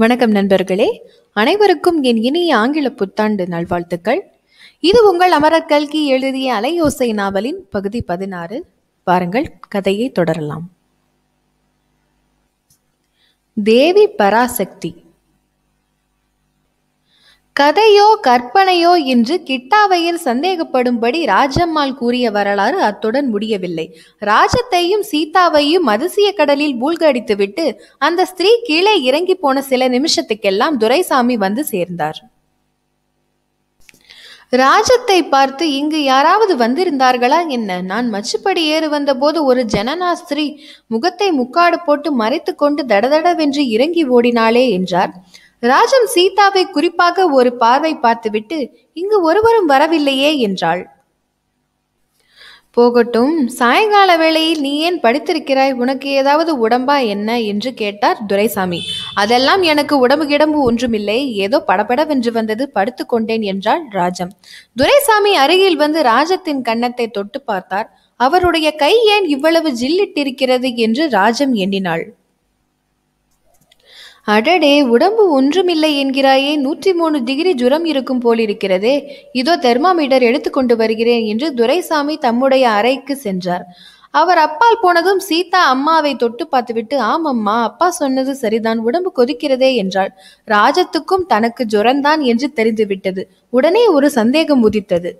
வணக்கம் நண்பர்களே, அனைவருக்கும் என் இனிய ஆங்கில புத்தாண்டு நல்வாழ்த்துக்கள். இது உங்கள் அமரர் கல்கி எழுதிய அலையோசை நாவலின் பகுதி 16. வாருங்கள், கதையை தொடரலாம். தேவி பராசக்தி. கதையோ கற்பனையோ என்று கிட்டாவையில் சந்தேகப்படும்படி ராஜம்மாள் கூறிய வரலாறு அத்துடன் முடியவில்லை. ராஜத்தையும் சீதாவையும் அதிசய கடலில் மூழ்கடித்துவிட்டு அந்த ஸ்திரீ கீழே இறங்கி போன சில நிமிஷத்துக்கெல்லாம் துரைசாமி வந்து சேர்ந்தார். ராஜத்தை பார்த்து, இங்கு யாராவது வந்திருந்தார்களா என்ன? நான் மச்சுப்படி ஏறு வந்த போது ஒரு ஜனனா ஸ்திரீ முகத்தை முக்காடு போட்டு மறைத்து கொண்டு தடதடவென்று இறங்கி ஓடினாளே என்றார். ராஜம் சீதாவை குறிப்பாக ஒரு பார்வை பார்த்துவிட்டு, இங்கு ஒருவரும் வரவில்லையே என்றாள். போகட்டும், சாயங்கால வேளையில் நீ ஏன் படுத்திருக்கிறாய்? உனக்கு ஏதாவது உடம்பா என்ன என்று கேட்டார் துரைசாமி. அதெல்லாம் எனக்கு உடம்பு கிடம்பு ஒன்றுமில்லை, ஏதோ படபடவென்று வந்தது, படுத்து கொண்டேன் என்றாள் ராஜம். துரைசாமி அருகில் வந்து ராஜத்தின் கன்னத்தை தொட்டு பார்த்தார். அவருடைய கை ஏன் இவ்வளவு ஜில்லிட்டிருக்கிறது என்று ராஜம் எண்ணினாள். அடடே, உடம்பு ஒன்றுமில்லை என்கிறாயே, 103 டிகிரி ஜுரம் இருக்கும் போலிருக்கிறதே. இதோ தெர்மாமீட்டர் எடுத்துக்கொண்டு வருகிறேன் என்று துரைசாமி தம்முடைய அறைக்கு சென்றார். அவர் அப்பால் போனதும் சீதா அம்மாவை தொட்டு பார்த்துவிட்டு, ஆமம்மா, அப்பா சொன்னது சரிதான், உடம்பு கொதிக்கிறதே என்றாள். ராஜத்துக்கும் தனக்கு ஜுரம்தான் என்று தெரிந்துவிட்டது. உடனே ஒரு சந்தேகம் உதித்தது.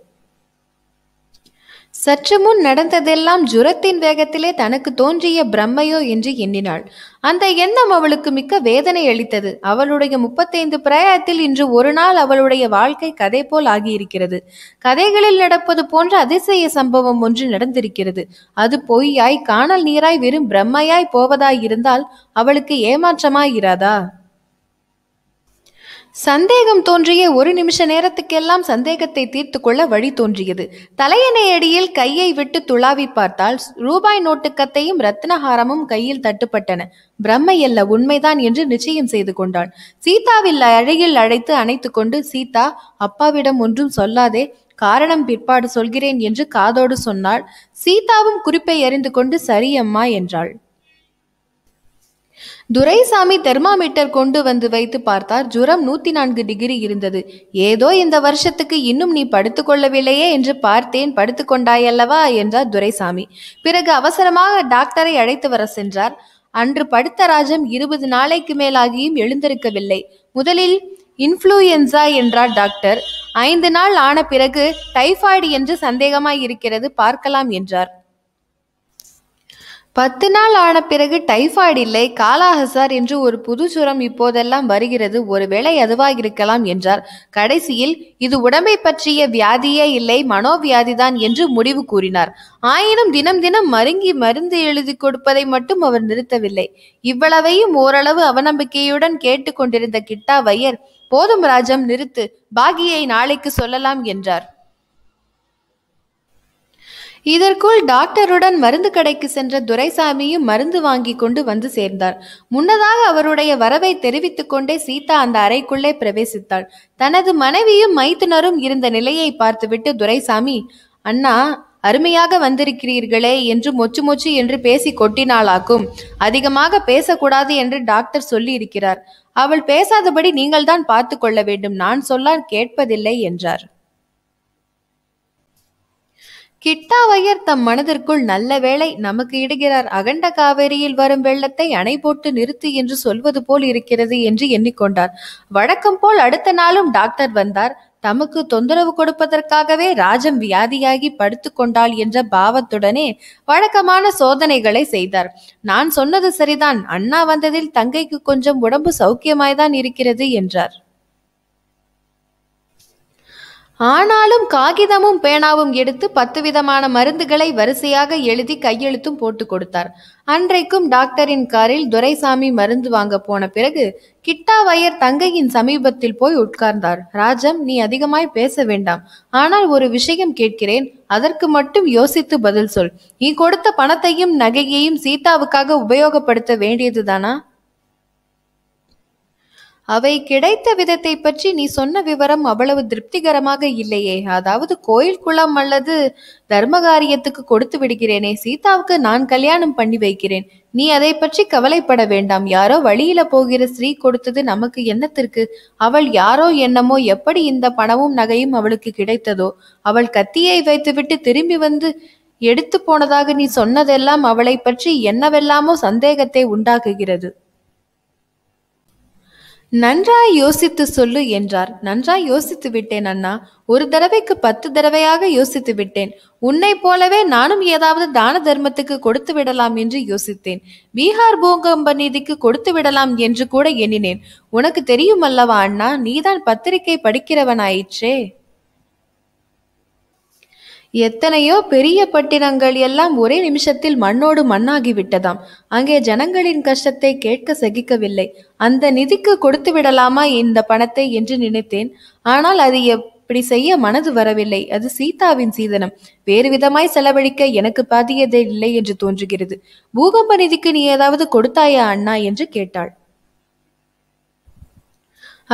சற்று முன் நடந்ததெல்லாம் ஜுரத்தின் வேகத்திலே தனக்கு தோன்றிய பிரம்மையோ என்று எண்ணினாள். அந்த எண்ணம் அவளுக்கு மிக்க வேதனை அளித்தது. அவளுடைய 35 பிரயாயத்தில் இன்று ஒரு நாள் அவளுடைய வாழ்க்கை கதை போல் ஆகியிருக்கிறது. கதைகளில் நடப்பது போன்ற அதிசய சம்பவம் ஒன்று நடந்திருக்கிறது. அது பொய்யாய், காணல் நீராய், வெறும் பிரம்மையாய் போவதாயிருந்தால் அவளுக்கு ஏமாற்றமாயிராதா? சந்தேகம் தோன்றிய ஒரு நிமிஷ நேரத்துக்கெல்லாம் சந்தேகத்தை தீர்த்து கொள்ள வழி தோன்றியது. தலையணை அடியில் கையை விட்டு துளாவி பார்த்தால் ரூபாய் நோட்டுக்கத்தையும் ரத்னஹாரமும் கையில் தட்டுப்பட்டன. பிரம்மை அல்ல, உண்மைதான் என்று நிச்சயம் செய்து கொண்டாள். சீதாவில் அழகில் அழைத்து அணைத்து கொண்டு, சீதா, அப்பாவிடம் ஒன்றும் சொல்லாதே, காரணம் பிற்பாடு சொல்கிறேன் என்று காதோடு சொன்னாள். சீதாவும் குறிப்பை அறிந்து கொண்டு சரியம்மா என்றாள். துரைசாமி தெர்மாமீட்டர் கொண்டு வந்து வைத்து பார்த்தார். ஜுரம் 104 டிகிரி இருந்தது. ஏதோ இந்த வருஷத்துக்கு இன்னும் நீ படுத்து கொள்ளவில்லையே என்று பார்த்தேன், படுத்து கொண்டாயல்லவா என்றார் துரைசாமி. பிறகு அவசரமாக டாக்டரை அழைத்து வர சென்றார். அன்று படுத்த ராஜம் 20 நாளைக்கு மேலாகியும் எழுந்திருக்கவில்லை. முதலில் இன்ஃப்ளூயன்சா என்றார் டாக்டர். 5 நாள் ஆன பிறகு டைபாய்டு என்று சந்தேகமாய் இருக்கிறது, பார்க்கலாம் என்றார். 10 நாள் ஆன பிறகு டைபாய்டு இல்லை, காலாஹசார் என்று ஒரு புது சுரம் இப்போதெல்லாம் வருகிறது, ஒருவேளை அதுவாயிருக்கலாம் என்றார். கடைசியில் இது உடம்பை பற்றிய வியாதியே இல்லை, மனோவியாதிதான் என்று முடிவு கூறினார். ஆயினும் தினம் தினம் மருந்து எழுதி கொடுப்பதை மட்டும் அவர் நிறுத்தவில்லை. இவ்வளவையும் ஓரளவு அவநம்பிக்கையுடன் கேட்டு கொண்டிருந்த கிட்டாவையர், போதும் ராஜம், நிறுத்து, பாகியை நாளைக்கு சொல்லலாம் என்றார். இதற்குள் டாக்டருடன் மருந்து கடைக்கு சென்ற துரைசாமியும் மருந்து வாங்கி கொண்டு வந்து சேர்ந்தார். முன்னதாக அவருடைய வரவை தெரிவித்துக் கொண்டே சீதா அந்த அறைக்குள்ளே பிரவேசித்தாள். தனது மனைவியும் மைத்துனரும் இருந்த நிலையை பார்த்துவிட்டு துரைசாமி, அண்ணா, அருமையாக வந்திருக்கிறீர்களே என்று மொச்சு என்று பேசி கொட்டினாளாக்கும். அதிகமாக பேசக்கூடாது என்று டாக்டர் சொல்லி இருக்கிறார். அவள் பேசாதபடி நீங்கள்தான் பார்த்து கொள்ள வேண்டும், நான் சொல்ல கேட்பதில்லை என்றார். கிட்டாவையர் தம் மனதிற்குள், நல்ல வேளை நமக்கு இடுகிறார், அகண்ட காவேரியில் வரும் வெள்ளத்தை அணை போட்டு நிறுத்து என்று சொல்வது போல் இருக்கிறது என்று எண்ணிக்கொண்டார். வழக்கம் போல் அடுத்த நாளும் டாக்டர் வந்தார். தமக்கு தொந்தரவு கொடுப்பதற்காகவே ராஜம் வியாதியாகி படுத்து கொண்டாள் என்ற பாவத்துடனே வழக்கமான சோதனைகளை செய்தார். நான் சொன்னது சரிதான், அண்ணா வந்ததில் தங்கைக்கு கொஞ்சம் உடம்பு சௌக்கியமாய்தான் இருக்கிறது என்றார். ஆனாலும் காகிதமும் பேனாவும் எடுத்து 10 விதமான மருந்துகளை வரிசையாக எழுதி கையெழுத்தும் போட்டு கொடுத்தார். அன்றைக்கும் டாக்டரின் காரில் துரைசாமி மருந்து வாங்க போன பிறகு கிட்டாவையர் தங்கையின் சமீபத்தில் போய் உட்கார்ந்தார். ராஜம், நீ அதிகமாய் பேச வேண்டாம், ஆனால் ஒரு விஷயம் கேட்கிறேன், அதற்கு மட்டும் யோசித்து பதில் சொல். நீ கொடுத்த பணத்தையும் நகையையும் சீதாவுக்காக உபயோகப்படுத்த வேண்டியதுதானா? அவை கிடைத்த விதத்தை பற்றி நீ சொன்ன விவரம் அவ்வளவு திருப்திகரமாக இல்லையே. அதாவது கோயில் குளம் அல்லது தர்மகாரியத்துக்கு கொடுத்து விடுகிறேனே, சீதாவுக்கு நான் கல்யாணம் பண்ணி வைக்கிறேன், நீ அதை பற்றி கவலைப்பட வேண்டாம். யாரோ வழியில போகிற ஸ்ரீ கொடுத்தது நமக்கு என்னத்திற்கு? அவள் யாரோ என்னமோ, எப்படி இந்த பணமும் நகையும் அவளுக்கு கிடைத்ததோ, அவள் கத்தியை வைத்துவிட்டு திரும்பி வந்து எடுத்து போனதாக நீ சொன்னதெல்லாம் அவளை பற்றி என்னவெல்லாமோ சந்தேகத்தை உண்டாக்குகிறது. நன்றாய் யோசித்து சொல்லு என்றார். நன்றாய் யோசித்து விட்டேன் அண்ணா. ஒரு தடவைக்கு 10 தடவையாக யோசித்து விட்டேன். உன்னை போலவே நானும் ஏதாவது தான தர்மத்துக்கு கொடுத்து விடலாம் என்று யோசித்தேன். பீகார் பூகம்ப நிதிக்கு கொடுத்து விடலாம் என்று கூட எண்ணினேன். உனக்கு தெரியும் அல்லவா அண்ணா, நீதான் பத்திரிகை படிக்கிறவனாயிற்றே. எத்தனையோ பெரிய பட்டினங்கள் எல்லாம் ஒரே நிமிஷத்தில் மண்ணோடு மண்ணாகி விட்டதாம். அங்கே ஜனங்களின் கஷ்டத்தை கேட்க சகிக்கவில்லை. அந்த நிதிக்கு கொடுத்து விடலாமா இந்த பணத்தை என்று நினைத்தேன். ஆனால் அது எப்படி செய்ய மனது வரவில்லை. அது சீதாவின் சீதனம். வேறு விதமாய் செலவழிக்க எனக்கு பாதியதே இல்லை என்று தோன்றுகிறது. பூகம்ப நிதிக்கு நீ ஏதாவது கொடுத்தாயா அண்ணா என்று கேட்டாள்.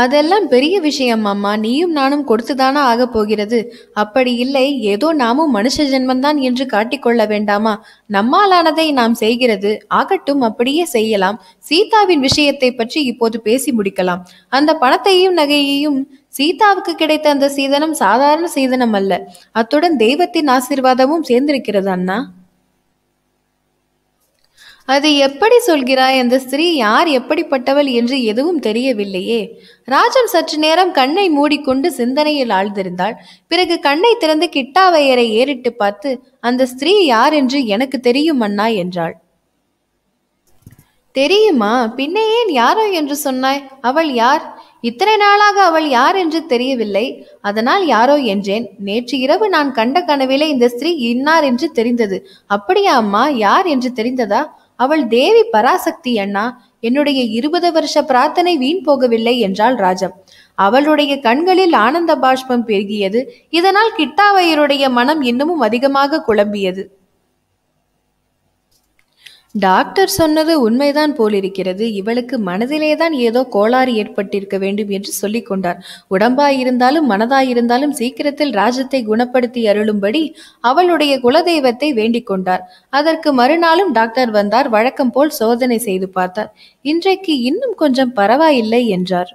அதெல்லாம் பெரிய விஷயம் அம்மா, நீயும் நானும் கொடுத்துதானா ஆகப் போகிறது? அப்படி இல்லை, ஏதோ நாமும் மனுஷ ஜென்மந்தான் என்று காட்டிக்கொள்ள வேண்டாமா? நம்மாலானதை நாம் செய்கிறது. ஆகட்டும், அப்படியே செய்யலாம். சீதாவின் விஷயத்தை பற்றி இப்போது பேசி முடிக்கலாம். அந்த பணத்தையும் நகையையும், சீதாவுக்கு கிடைத்த அந்த சீதனம் சாதாரண சீதனம் அல்ல. அத்துடன் தெய்வத்தின் ஆசீர்வாதமும் சேர்ந்திருக்கிறது அண்ணா. அது எப்படி சொல்கிறாய்? அந்த ஸ்திரீ யார், எப்படிப்பட்டவள் என்று எதுவும் தெரியவில்லையே. ராஜம் சற்று நேரம் கண்ணை மூடிக்கொண்டு சிந்தனையில் ஆழ்ந்திருந்தாள். பிறகு கண்ணை திறந்து கிட்டாவையரை ஏறிட்டு பார்த்து, அந்த ஸ்திரீ யார் என்று எனக்கு தெரியும் அண்ணா என்றாள். தெரியுமா? பின்னே ஏன் யாரோ என்று சொன்னாய்? அவள் யார்? இத்தனை நாளாக அவள் யார் என்று தெரியவில்லை, அதனால் யாரோ என்றேன். நேற்று இரவு நான் கண்ட கனவிலே இந்த ஸ்திரீ இன்னார் என்று தெரிந்தது. அப்படியா அம்மா? யார் என்று தெரிந்ததா? அவள் தேவி பராசக்தி அண்ணா. என்னுடைய 20 வருஷ பிரார்த்தனை வீண் போகவில்லை என்றாள் ராஜம். அவளுடைய கண்களில் ஆனந்த பாஷ்பம் பெருகியது. இதனால் கிட்டாவையருடைய மனம் இன்னமும் அதிகமாக குழம்பியது. டாக்டர் சொன்னது உண்மைதான் போலிருக்கிறது. இவளுக்கு மனதிலேதான் ஏதோ கோளாறு ஏற்பட்டிருக்க வேண்டும் என்று சொல்லிக் கொண்டார். உடம்பாயிருந்தாலும் மனதாயிருந்தாலும் சீக்கிரத்தில் ராஜத்தை குணப்படுத்தி அருளும்படி அவளுடைய குலதெய்வத்தை வேண்டிக் கொண்டார். அதற்கு மறுநாளும் டாக்டர் வந்தார். வழக்கம் போல் சோதனை செய்து பார்த்தார். இன்றைக்கு இன்னும் கொஞ்சம் பரவாயில்லை என்றார்.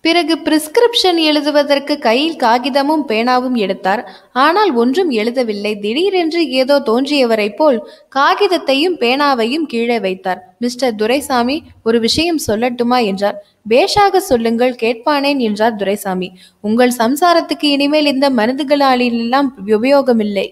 பிறகு பிரிஸ்கிரிப்ஷன் எழுதுவதற்கு கையில் காகிதமும் பேனாவும் எடுத்தார். ஆனால் ஒன்றும் எழுதவில்லை. திடீரென்று ஏதோ தோன்றியவரை போல் காகிதத்தையும் பேனாவையும் கீழே வைத்தார். மிஸ்டர் துரைசாமி, ஒரு விஷயம் சொல்லட்டுமா என்றார். பேஷாக சொல்லுங்கள், கேட்பானேன் என்றார் துரைசாமி. உங்கள் சம்சாரத்துக்கு இனிமேல் இந்த மருந்துகளாலெல்லாம் உபயோகமில்லை.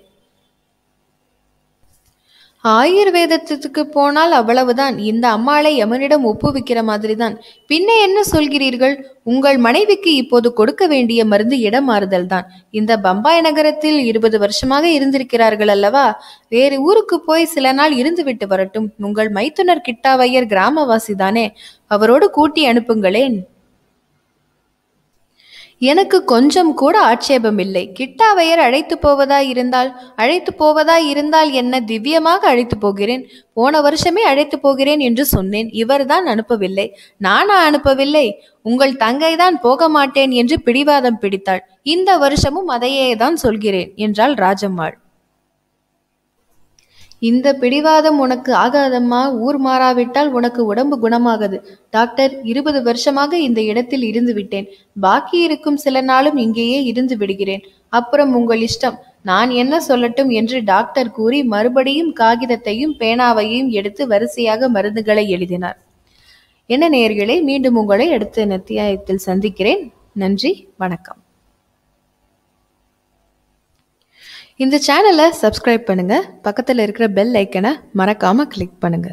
ஆயுர்வேதத்துக்கு போனால் அவ்வளவுதான். இந்த அம்மாளை யமனிடம் ஒப்புவிக்கிற மாதிரிதான். பின்ன என்ன சொல்கிறீர்கள்? உங்கள் மனைவிக்கு இப்போது கொடுக்க வேண்டிய மருந்து இடமாறுதல் தான். இந்த பம்பாய் நகரத்தில் 20 வருஷமாக இருந்திருக்கிறார்கள் அல்லவா? வேறு ஊருக்கு போய் சில நாள் இருந்துவிட்டு வரட்டும். உங்கள் மைத்துனர் கிட்டாவையர் கிராமவாசிதானே, அவரோடு கூட்டி அனுப்புங்களேன். எனக்கு கொஞ்சம் கூட ஆட்சேபம் இல்லை. கிட்டாவையர் அழைத்து போவதா இருந்தால் என்ன, திவ்யமாக அழைத்து போகிறேன். போன வருஷமே அழைத்து போகிறேன் என்று சொன்னேன். இவர்தான் அனுப்பவில்லை. நானா அனுப்பவில்லை? உங்கள் தங்கைதான் போக மாட்டேன் என்று பிடிவாதம் பிடித்தாள். இந்த வருஷமும் அதையே தான் சொல்கிறேன் என்றாள் ராஜம்மாள். இந்த பிடிவாதம் உனக்கு ஆகாதம்மா. ஊர் மாறாவிட்டால் உனக்கு உடம்பு குணமாகது. டாக்டர், 20 வருஷமாக இந்த இடத்தில் இருந்து விட்டேன். பாக்கி இருக்கும் சில நாளும் இங்கேயே இருந்து விடுகிறேன். அப்புறம் உங்கள் இஷ்டம். நான் என்ன சொல்லட்டும் என்று டாக்டர் கூறி மறுபடியும் காகிதத்தையும் பேனாவையும் எடுத்து வரிசையாக மருந்துகளை எழுதினார். என்ன நேயர்களே, மீண்டும் உங்களை அடுத்த அத்தியாயத்தில் சந்திக்கிறேன். நன்றி, வணக்கம். இந்த சேனலை சப்ஸ்கிரைப் பண்ணுங்க. பக்கத்தில் இருக்கிற பெல் ஐக்கனை மறக்காம கிளிக் பண்ணுங்க.